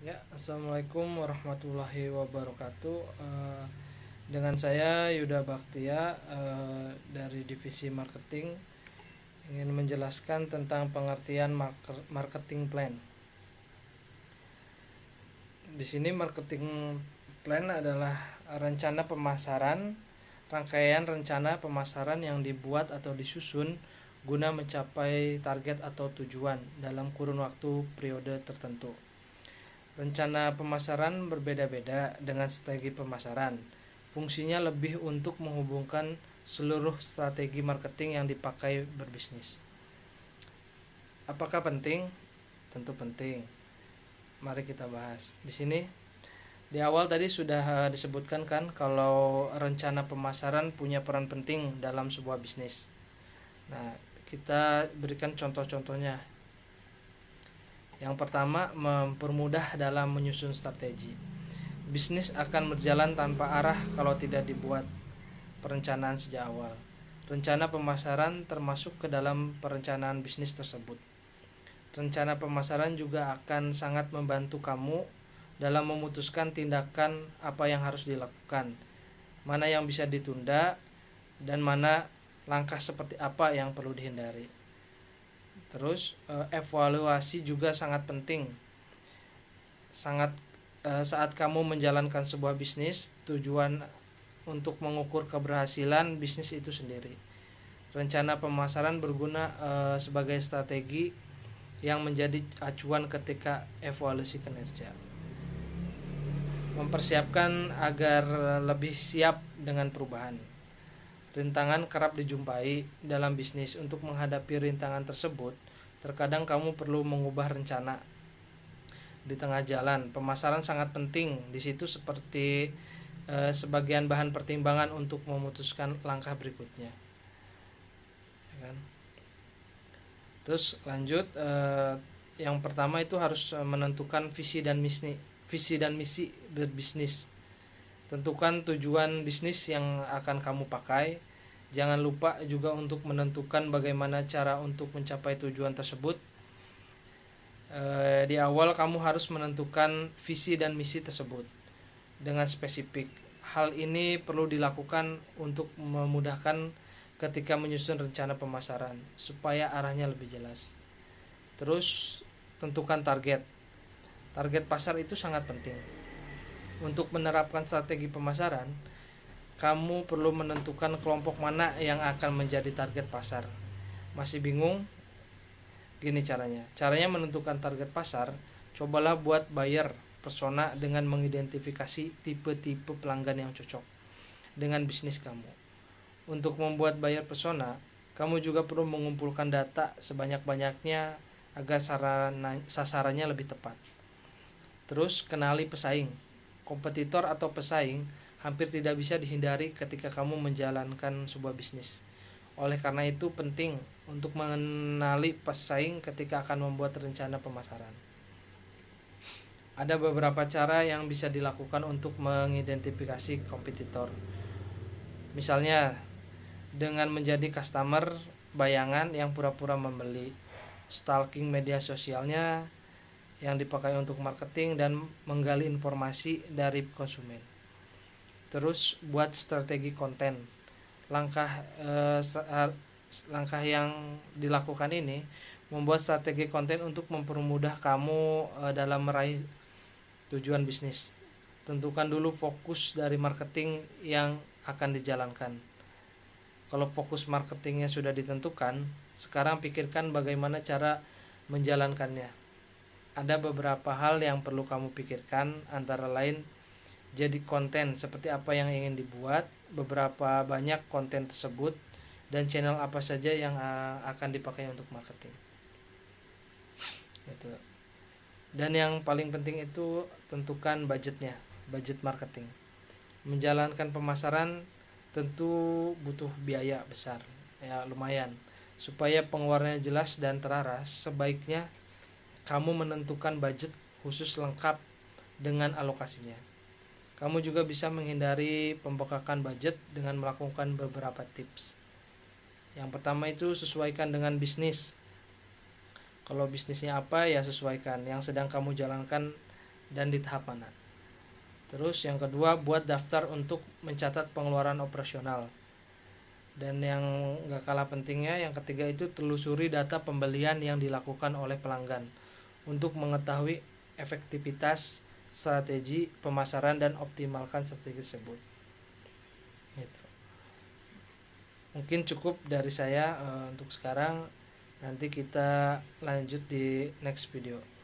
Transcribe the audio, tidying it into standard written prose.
Ya, assalamualaikum warahmatullahi wabarakatuh. Dengan saya Yuda Baktia dari divisi marketing ingin menjelaskan tentang pengertian marketing plan. Di sini marketing plan adalah rencana pemasaran, rangkaian rencana pemasaran yang dibuat atau disusun guna mencapai target atau tujuan dalam kurun waktu periode tertentu. Rencana pemasaran berbeda-beda dengan strategi pemasaran. Fungsinya lebih untuk menghubungkan seluruh strategi marketing yang dipakai berbisnis. Apakah penting? Tentu penting. Mari kita bahas. Di sini di awal tadi sudah disebutkan kan kalau rencana pemasaran punya peran penting dalam sebuah bisnis. Nah, kita berikan contoh-contohnya. Yang pertama, mempermudah dalam menyusun strategi. Bisnis akan berjalan tanpa arah kalau tidak dibuat perencanaan sejak awal. Rencana pemasaran termasuk ke dalam perencanaan bisnis tersebut. Rencana pemasaran juga akan sangat membantu kamu dalam memutuskan tindakan apa yang harus dilakukan, mana yang bisa ditunda, dan mana langkah seperti apa yang perlu dihindari. Terus evaluasi juga sangat penting. Saat kamu menjalankan sebuah bisnis, tujuan untuk mengukur keberhasilan bisnis itu sendiri. Rencana pemasaran berguna sebagai strategi yang menjadi acuan ketika evaluasi kinerja. Mempersiapkan agar lebih siap dengan perubahan. Rintangan kerap dijumpai dalam bisnis. Untuk menghadapi rintangan tersebut, terkadang kamu perlu mengubah rencana di tengah jalan. Pemasaran sangat penting di situ seperti sebagian bahan pertimbangan untuk memutuskan langkah berikutnya. Ya kan? Terus lanjut, yang pertama itu harus menentukan visi dan misi berbisnis. Tentukan tujuan bisnis yang akan kamu pakai. Jangan lupa juga untuk menentukan bagaimana cara untuk mencapai tujuan tersebut. Di awal kamu harus menentukan visi dan misi tersebut dengan spesifik. Hal ini perlu dilakukan untuk memudahkan ketika menyusun rencana pemasaran supaya arahnya lebih jelas. Terus tentukan target. Target pasar itu sangat penting. Untuk menerapkan strategi pemasaran, kamu perlu menentukan kelompok mana yang akan menjadi target pasar. Masih bingung? Gini caranya. Caranya menentukan target pasar, cobalah buat buyer persona dengan mengidentifikasi tipe-tipe pelanggan yang cocok dengan bisnis kamu. Untuk membuat buyer persona, kamu juga perlu mengumpulkan data sebanyak-banyaknya agar sasarannya lebih tepat. Terus kenali pesaing. Kompetitor atau pesaing hampir tidak bisa dihindari ketika kamu menjalankan sebuah bisnis. Oleh karena itu penting untuk mengenali pesaing ketika akan membuat rencana pemasaran. Ada beberapa cara yang bisa dilakukan untuk mengidentifikasi kompetitor. Misalnya dengan menjadi customer bayangan yang pura-pura membeli, stalking media sosialnya yang dipakai untuk marketing, dan menggali informasi dari konsumen. Terus buat strategi konten. Langkah yang dilakukan ini membuat strategi konten untuk mempermudah kamu dalam meraih tujuan bisnis. Tentukan dulu fokus dari marketing yang akan dijalankan. Kalau fokus marketingnya sudah ditentukan, sekarang pikirkan bagaimana cara menjalankannya. Ada beberapa hal yang perlu kamu pikirkan, antara lain jadi konten seperti apa yang ingin dibuat, beberapa banyak konten tersebut, dan channel apa saja yang akan dipakai untuk marketing. Gitu. Dan yang paling penting itu tentukan budgetnya, budget marketing. Menjalankan pemasaran tentu butuh biaya besar, ya lumayan. Supaya pengeluarannya jelas dan terarah, sebaiknya kamu menentukan budget khusus lengkap dengan alokasinya. Kamu juga bisa menghindari pembengkakan budget dengan melakukan beberapa tips. Yang pertama itu sesuaikan dengan bisnis. Kalau bisnisnya apa ya sesuaikan. Yang sedang kamu jalankan dan di tahap mana. Terus yang kedua, buat daftar untuk mencatat pengeluaran operasional. Dan yang gak kalah pentingnya, yang ketiga itu telusuri data pembelian yang dilakukan oleh pelanggan untuk mengetahui efektivitas strategi pemasaran dan optimalkan strategi tersebut. Gitu. Mungkin cukup dari saya untuk sekarang. Nanti kita lanjut di next video.